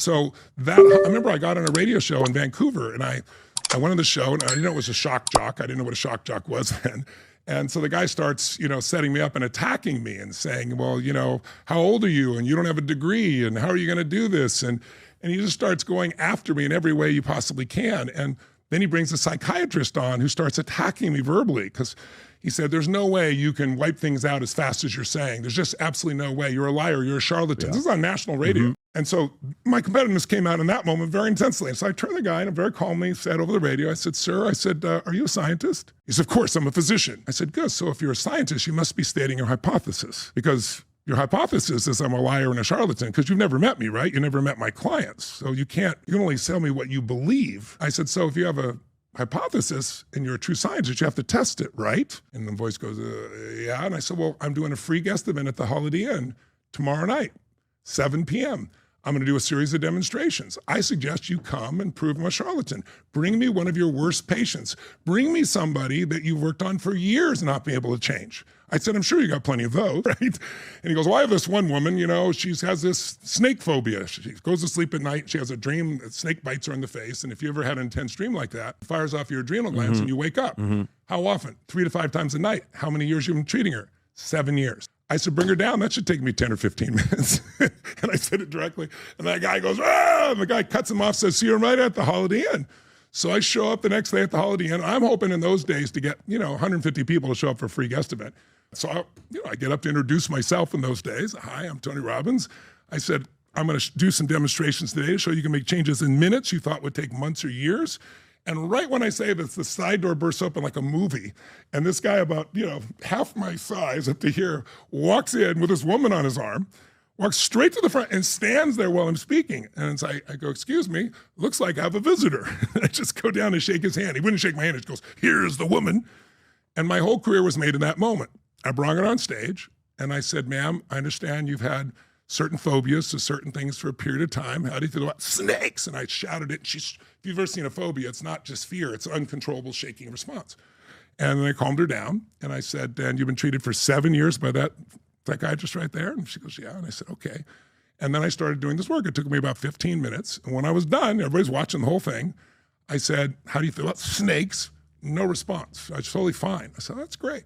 So I remember I got on a radio show in Vancouver, and I went on the show, and I didn't know it was a shock jock. I didn't know what a shock jock was then. And so the guy starts, setting me up and attacking me and saying, well, how old are you? And you don't have a degree, and how are you going to do this? And he just starts going after me in every way you possibly can. And then he brings a psychiatrist on who starts attacking me verbally, because he said, there's no way you can wipe things out as fast as you're saying. There's just absolutely no way. You're a liar. You're a charlatan. Yeah. This is on national radio. Mm-hmm. And so my competitiveness came out in that moment very intensely. And so I turned to the guy and very calmly said over the radio, I said, sir, are you a scientist? He said, of course, I'm a physician. I said, good. So if you're a scientist, you must be stating your hypothesis, because your hypothesis is I'm a liar and a charlatan, because you've never met me, right? You never met my clients. So you can only tell me what you believe. I said, so if you have a hypothesis and you're a true scientist, you have to test it, right? And the voice goes, yeah. And I said, well, I'm doing a free guest event at the Holiday Inn tomorrow night, 7 p.m. I'm going to do a series of demonstrations. I suggest you come and prove I'm a charlatan. Bring me one of your worst patients. Bring me somebody that you've worked on for years not being able to change. I said, I'm sure you got plenty of those, right? And he goes, well, I have this one woman, she has this snake phobia. She goes to sleep at night. She has a dream that snake bites her in the face. And if you ever had an intense dream like that, it fires off your adrenal glands and you wake up. How often? 3 to 5 times a night. How many years you been treating her? 7 years. I said, bring her down. That should take me 10 or 15 minutes. And I said it directly. And that guy goes, ah! And the guy cuts him off, says, see you right at the Holiday Inn. So I show up the next day at the Holiday Inn. I'm hoping in those days to get, 150 people to show up for a free guest event. So I get up to introduce myself in those days. Hi, I'm Tonyrobbins. I said, I'm going to do some demonstrations today to show you can make changes in minutes you thought would take months or years. And right when I say this, the side door bursts open like a movie. And this guy about, half my size up to here walks in with this woman on his arm, walks straight to the front and stands there while I'm speaking. And I go, excuse me, looks like I have a visitor. I just go down and shake his hand. He wouldn't shake my hand. He goes, here's the woman. And my whole career was made in that moment. I brought her on stage and I said, ma'am, I understand you've had certain phobias to certain things for a period of time. How do you feel about snakes? And I shouted it. If you've ever seen a phobia, it's not just fear, it's uncontrollable shaking response. And then I calmed her down and I said, and you've been treated for 7 years by that psychiatrist right there? And she goes, yeah. And I said, okay. And then I started doing this work. It took me about 15 minutes. And when I was done, everybody's watching the whole thing. I said, how do you feel about snakes? No response. I was totally fine. I said, that's great.